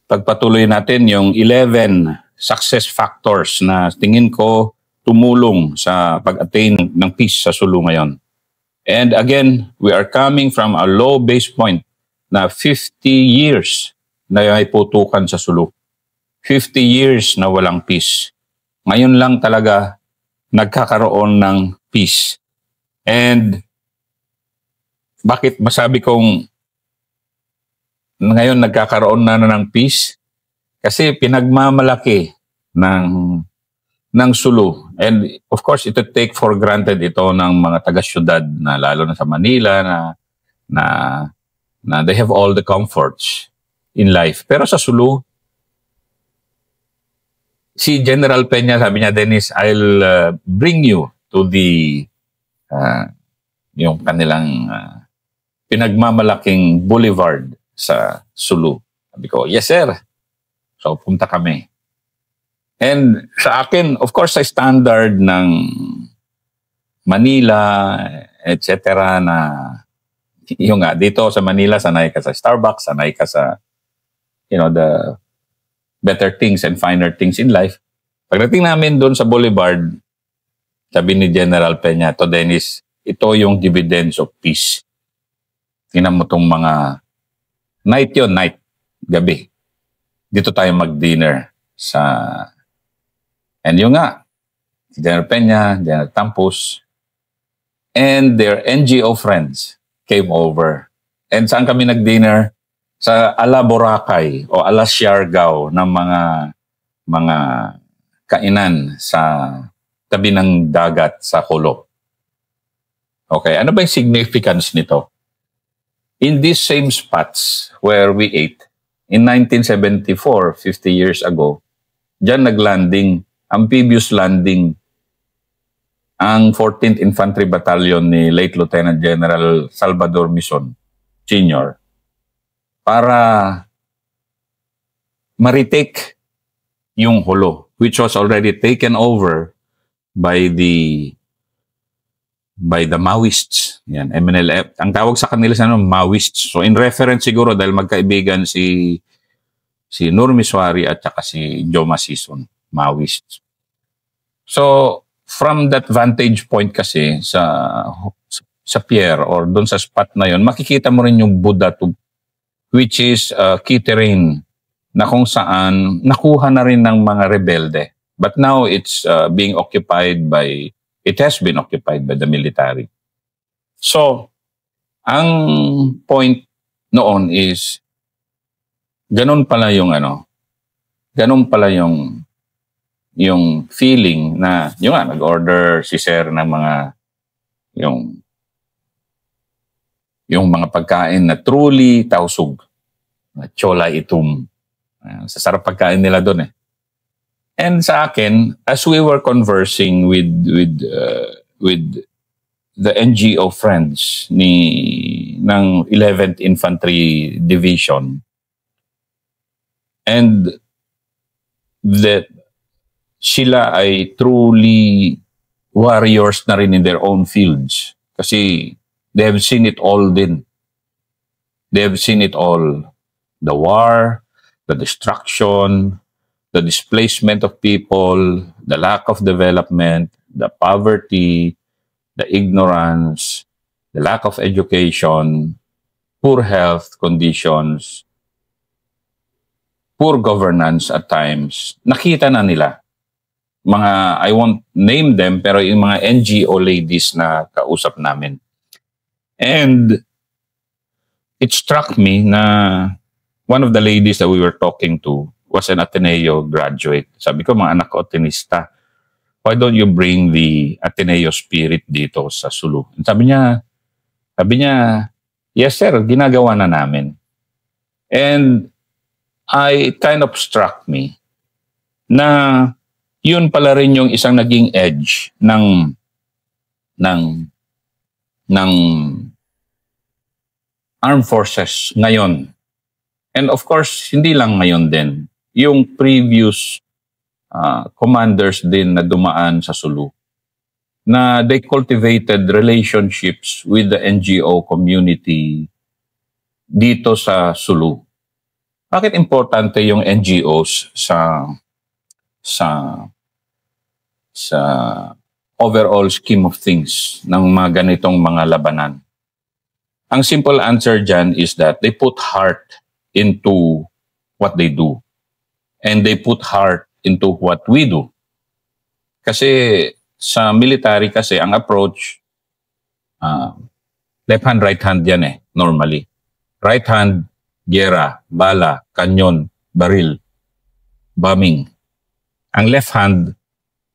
pagpatuloy natin yung 11 success factors na tingin ko tumulong sa pag-attain ng peace sa Sulu ngayon. And again, we are coming from a low base point na 50 years na may putukan sa Sulu. 50 years na walang peace. Ngayon lang talaga nagkakaroon ng peace. And bakit masabi kong ngayon nagkakaroon na ng peace? Kasi pinagmamalaki ng Sulu. And of course, ito take for granted ito ng mga taga-syudad na lalo na sa Manila na they have all the comforts in life. Pero sa Sulu, si General Peña, sabi niya, Dennis, I'll bring you to the yung kanilang pinagmamalaking boulevard sa Sulu. Sabi ko, yes sir. So punta kami. And sa akin, of course, sa standard ng Manila, etc. na yung nga, dito sa Manila, sanay ka sa Starbucks, sanay ka sa, the better things and finer things in life. Pagdating namin doon sa Boulevard, sabi ni General Peña, to Dennis, ito yung dividends of peace. Tingnan mo tong mga night, gabi. Dito tayo mag-dinner and yung nga, si General Peña, General Tampus, and their NGO friends came over. And saan kami nag-dinner? Sa Ala Boracay o Ala Siargao ng mga kainan sa tabi ng dagat sa Kulo. Okay, ano ba yung significance nito? In these same spots where we ate, in 1974, 50 years ago, dyan naglanding, amphibious landing, ang 14th Infantry Battalion ni late Lieutenant General Salvador Mison, Sr., para ma-retake yung Jolo, which was already taken over by the Maoists. Yan, MNLF. Ang tawag sa kanila sa Maoists. So in reference siguro dahil magkaibigan si Nur Miswari at saka si Joma Sison, Maoists. So from that vantage point kasi sa pier or doon sa spot na yon, makikita mo rin yung Buddha Tube, which is key terrain na kung saan nakuha na rin ng mga rebelde. But now it's has been occupied by the military. So, ang point noon is, ganun pala yung feeling na, nag-order si Sir ng mga, yung mga pagkain na truly tausug, na chola itum. Sasarap pagkain nila doon eh. And sa akin, as we were conversing with the NGO friends ng 11th Infantry Division, and that sila ay truly warriors na rin in their own fields. Kasi they have seen it all din. They have seen it all. The war, the destruction, the displacement of people, the lack of development, the poverty, the ignorance, the lack of education, poor health conditions, poor governance at times. Nakita na nila. I won't name them, pero yung mga NGO ladies na kausap namin. And it struck me na one of the ladies that we were talking to was an Ateneo graduate. Sabi ko, mga anak ko, Atenista, why don't you bring the Ateneo spirit dito sa Sulu? And sabi niya, yes sir, ginagawa na namin. And it kind of struck me na yun pala rin yung isang naging edge ng armed forces ngayon. And of course, hindi lang ngayon din. Yung previous commanders din na dumaan sa Sulu, na they cultivated relationships with the NGO community dito sa Sulu. Bakit importante yung NGOs sa sa overall scheme of things ng mga ganitong mga labanan? Ang simple answer dyan is that they put heart into what they do. And they put heart into what we do. Kasi sa military kasi, ang approach, left hand, right hand yan normally. Right hand, gera, bala, kanyon, baril, bombing. Ang left hand,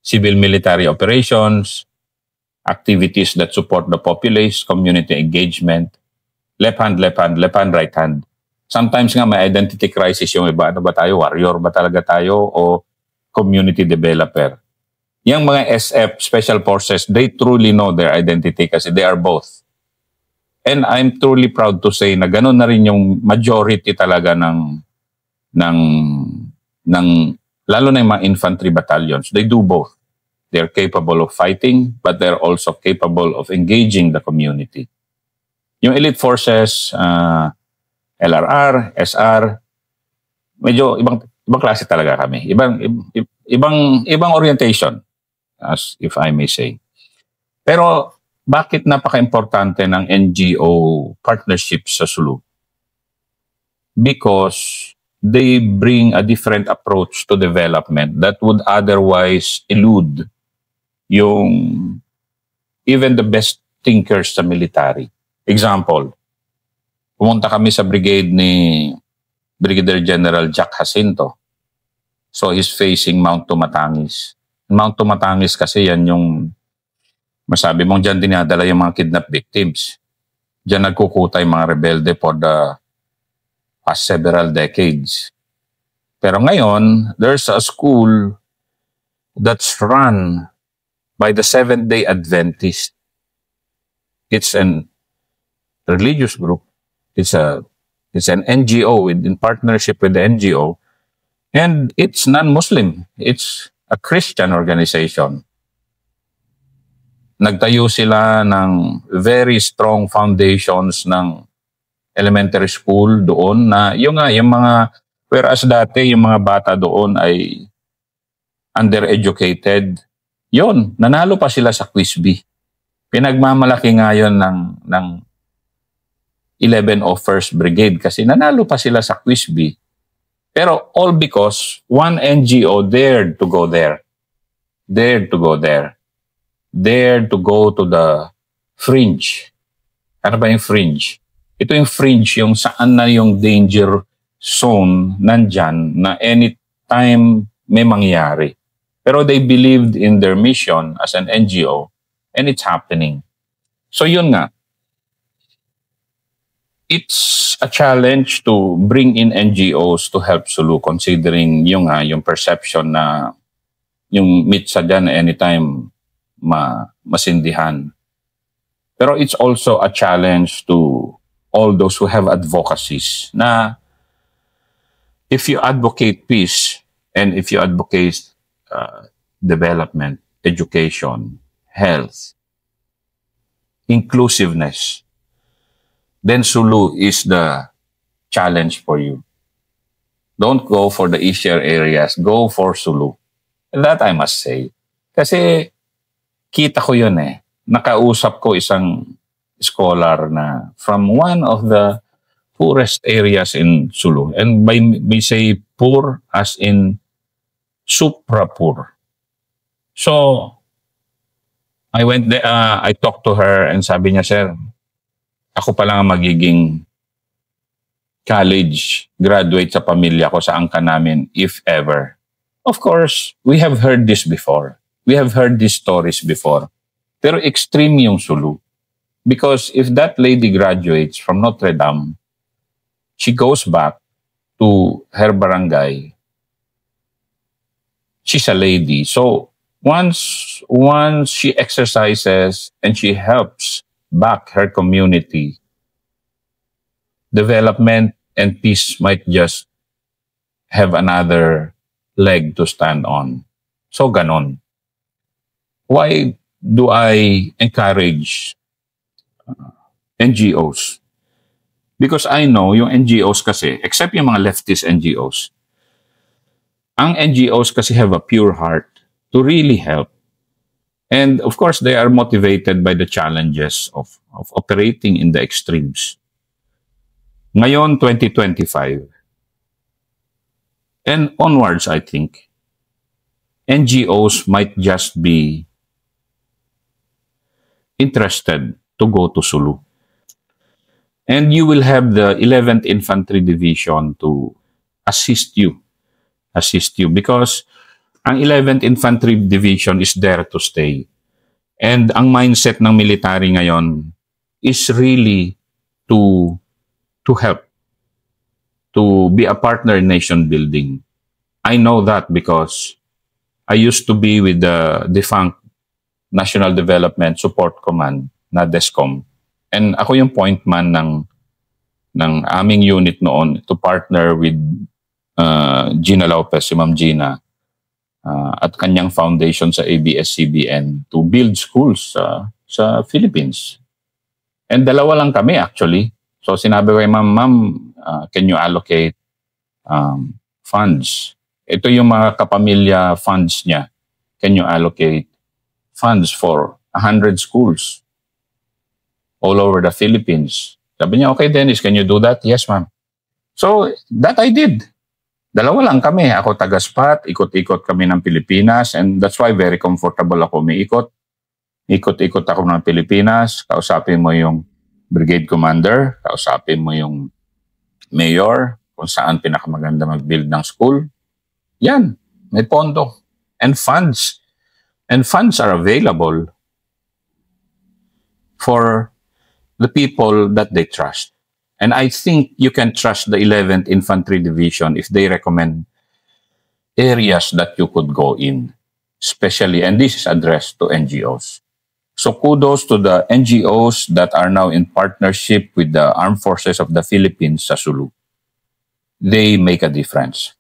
civil military operations, activities that support the populace, community engagement. Left hand, left hand, left hand, right hand. Sometimes nga may identity crisis yung iba. Ano ba tayo? Warrior ba talaga tayo o community developer? Yung mga SF, Special Forces, they truly know their identity kasi they are both. And I'm truly proud to say na gano'n na rin yung majority talaga ng lalo na yung mga infantry battalions. They do both. They're capable of fighting, but they're also capable of engaging the community. Yung elite forces, LRR, SR, medyo ibang klase talaga kami. Ibang orientation, as if I may say. Pero bakit napaka-importante ng NGO partnership sa Sulu? Because they bring a different approach to development that would otherwise elude yung even the best thinkers sa military. Example, pumunta kami sa brigade ni Brigadier General Jack Jacinto. So he's facing Mount Tumatangis. Mount Tumatangis kasi yan yung masabi mong dyan dinadala yung mga kidnap victims. Dyan nagkukutay mga rebelde for the past several decades. Pero ngayon, there's a school that's run by the Seventh-day Adventist. It's an religious group. It's an NGO in partnership with the NGO. And it's non-Muslim. It's a Christian organization. Nagtayo sila ng very strong foundations ng elementary school doon na yung mga, whereas dati yung mga bata doon ay undereducated, yun, nanalo pa sila sa Quiz Bee. Pinagmamalaki nga yun ng 11 of 1st Brigade kasi nanalo pa sila sa Quiz Bee. Pero all because one NGO dared to go there. Dared to go there. Dared to go to the fringe. Ano ba yung fringe? Ito yung fringe, yung saan na yung danger zone nandyan na anytime may mangyari. Pero they believed in their mission as an NGO and it's happening. So yun nga. It's a challenge to bring in NGOs to help Sulu considering yung perception na yung mitsa dyan anytime masindihan. Pero it's also a challenge to all those who have advocacies na if you advocate peace and if you advocate development, education, health, inclusiveness, then Sulu is the challenge for you. Don't go for the easier areas. Go for Sulu. And that I must say. Kasi kita ko yun Nakausap ko isang scholar na from one of the poorest areas in Sulu. And we say poor as in supra-poor. So, I went there, I talked to her and sabi niya, sir, ako pa lang ang magiging college graduate sa pamilya ko sa angka namin, if ever. Of course, we have heard this before. We have heard these stories before. Pero extreme yung Sulu. Because if that lady graduates from Notre Dame, she goes back to her barangay. She's a lady. So, once she exercises and she helps back her community, development and peace might just have another leg to stand on. So, ganon. Why do I encourage NGOs? Because I know yung NGOs kasi, except yung mga leftist NGOs, ang NGOs kasi have a pure heart to really help. And of course, they are motivated by the challenges of operating in the extremes. Ngayon, 2025, and onwards, I think, NGOs might just be interested to go to Sulu. And you will have the 11th Infantry Division to assist you because ang 11th Infantry Division is there to stay. And ang mindset ng military ngayon is really to help, to be a partner in nation building. I know that because I used to be with the defunct National Development Support Command, na DESCOM. And ako yung point man ng aming unit noon to partner with Gina Lopez, si Ma'am Gina, at kanyang foundation sa ABS-CBN to build schools sa Philippines. And dalawa lang kami actually. So sinabi ko kay Ma'am, can you allocate funds? Ito yung mga kapamilya funds niya. Can you allocate funds for 100 schools all over the Philippines? Sabi niya, okay Dennis, can you do that? Yes ma'am. So that I did. Dalawa lang kami. Ako taga-SPAT, ikot-ikot kami ng Pilipinas, and that's why very comfortable ako umiikot. Ikot-ikot ako ng Pilipinas, kausapin mo yung brigade commander, kausapin mo yung mayor, kung saan pinakamaganda mag-build ng school. Yan, may pondo. And funds. And funds are available for the people that they trust. And I think you can trust the 11th Infantry Division if they recommend areas that you could go in, especially, and this is addressed to NGOs. So kudos to the NGOs that are now in partnership with the Armed Forces of the Philippines sa Sulu. They make a difference.